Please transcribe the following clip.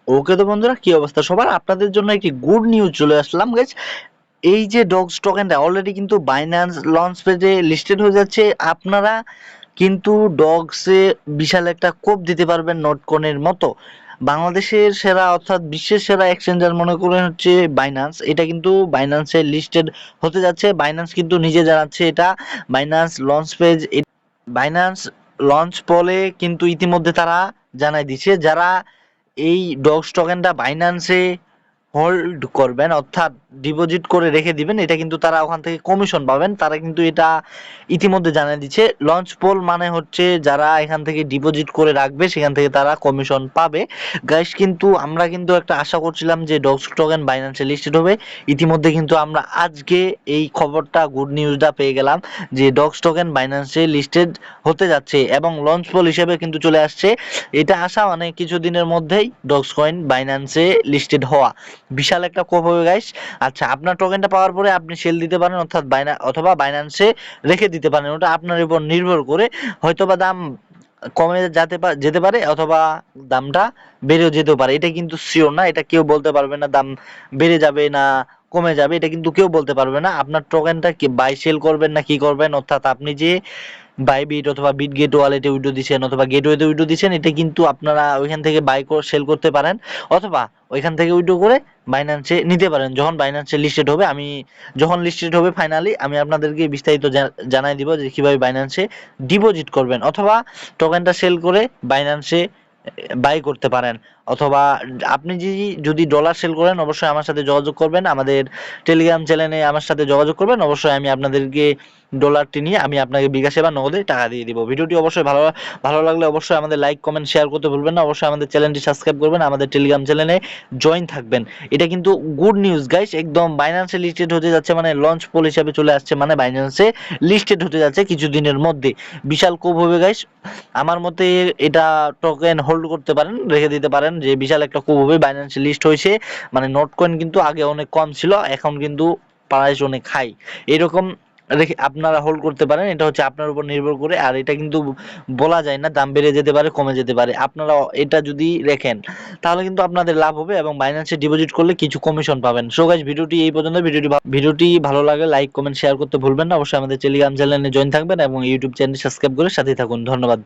ওকে তো বন্ধুরা, কি অবস্থা সবার? আপনাদের জন্য একটি গুড নিউজ চলে আসলাম গাইস। এই যে ডগস টোকেনটা অলরেডি কিন্তু বাইন্যান্স লঞ্চ পেজে লিস্টেড হয়ে যাচ্ছে। আপনারা কিন্তু ডগসে বিশাল একটা কোপ দিতে পারবেন নোটকয়েনের মতো। বাংলাদেশের সেরা অর্থাৎ বিশ্বের সেরা এক্সচেঞ্জার মনে করেন হচ্ছে বাইন্যান্স। এটা কিন্তু বাইন্যান্সে লিস্টেড হতে যাচ্ছে। বাইন্যান্স কিন্তু নিজে জানাচ্ছে এটা। Binance launch page, Binance launch পলে কিন্তু ইতিমধ্যে তারা জানাই দিচ্ছে যারা এই ডগস টোকেনটা বাইন্যান্সে হোল্ড করবেন অর্থাৎ ডিপোজিট করে রেখে দিবেন, এটা কিন্তু তারা ওখান থেকে কমিশন পাবেন। তারা কিন্তু এটা ইতিমধ্যে জানিয়ে দিচ্ছে। লঞ্চ পোল মানে হচ্ছে যারা এখান থেকে ডিপোজিট করে রাখবে সেখান থেকে তারা কমিশন পাবে। গাইস, কিন্তু আমরা কিন্তু একটা আশা করছিলাম যে ডগস টোকেন বাইন্যান্সে লিস্টেড হবে। ইতিমধ্যে কিন্তু আমরা আজকে এই খবরটা, গুড নিউজটা পেয়ে গেলাম যে ডগস টোকেন বাইন্যান্সে লিস্টেড হতে যাচ্ছে এবং লঞ্চ পোল হিসেবে কিন্তু চলে আসছে। এটা আসা মানে কিছুদিনের মধ্যেই ডগস কয়েন বাইন্যান্সে লিস্টেড হওয়া বিশাল একটা কোপ হবে গাইস। আচ্ছা, আপনার টোকেনটা পাওয়ার পরে আপনি সেল দিতে পারেন অর্থাৎ অথবা বাইন্যান্সে রেখে দিতে পারেন, ওটা আপনার উপর নির্ভর করে। হয়তোবা দাম কমে যেতে পারে অথবা দামটা বেড়েও যেতে পারে, এটা কিন্তু শিওর না। এটা কেউ বলতে পারবে না দাম বেড়ে যাবে না কমে যাবে, এটা কিন্তু কেউ বলতে পারবে না। আপনার টোকেনটা কি বাই সেল করবেন না কি করবেন, অর্থাৎ আপনি যে বাইবিট অথবা বিটগেট ওয়ালেটে উইড্রো দিচ্ছেন অথবা গেটওয়েতে উইড্রো দিচ্ছেন, এটা কিন্তু আপনারা ওইখান থেকে বাই করে সেল করতে পারেন অথবা ওইখান থেকে উইড্রো করে বাইন্যান্সে নিতে পারেন যখন বাইন্যান্সে লিস্টেড হবে। আমি যখন লিস্টেড হবে ফাইনালি আমি আপনাদেরকে বিস্তারিত জানাই দিব যে কিভাবে বাইন্যান্সে ডিপোজিট করবেন অথবা টোকেনটা সেল করে বাইন্যান্সে বাই করতে পারেন। অথবা আপনি যদি ডলার সেল করেন অবশ্যই আমার সাথে যোগাযোগ করবেন, আমাদের টেলিগ্রাম চ্যানেলে আমার সাথে যোগাযোগ করবেন। অবশ্যই আমি আপনাদেরকে ডলারটি নিয়ে আমি আপনাকে বিকাশে বা নগদে টাকা দিয়ে দিব। ভিডিওটি অবশ্যই ভালো ভালো লাগলে অবশ্যই আমাদের লাইক কমেন্ট শেয়ার করতে ভুলবেন না। অবশ্যই আমাদের চ্যানেলটি সাবস্ক্রাইব করবেন, আমাদের টেলিগ্রাম চ্যানেলে জয়েন থাকবেন। এটা কিন্তু গুড নিউজ গাইস, একদম বাইন্যান্সে লিস্টেড হতে যাচ্ছে মানে লঞ্চ পোল হিসাবে চলে আসছে, মানে বাইন্যান্সে লিস্টেড হতে যাচ্ছে কিছুদিনের মধ্যে। বিশাল কোপ হবে গাইস। আমার মতে এটা টোকেন হোল্ড করতে পারেন, রেখে দিতে পারেন, যে বিশাল একটা কোপ হবে। বাইন্যান্সে লিস্ট হয়েছে মানে নোট কয়েন কিন্তু আগে অনেক কম ছিল, এখন কিন্তু প্রাইস অনেক হাই। এরকম রেখে আপনারা হোল্ড করতে পারেন, এটা হচ্ছে আপনার উপর নির্ভর করে। আর এটা কিন্তু বলা যায় না, দাম বেড়ে যেতে পারে কমে যেতে পারে। আপনারা এটা যদি রাখেন তাহলে কিন্তু আপনাদের লাভ হবে এবং বাইন্যান্সে ডিপোজিট করলে কিছু কমিশন পাবেন। সো গাইস, ভিডিওটি এই পর্যন্ত। ভিডিওটি ভালো লাগে লাইক কমেন্ট শেয়ার করতে ভুলবেন না। অবশ্যই আমাদের টেলিগ্রাম চ্যানেলে জয়েন থাকবেন এবং ইউটিউব চ্যানেল সাবস্ক্রাইব করে সাথে থাকুন। ধন্যবাদ।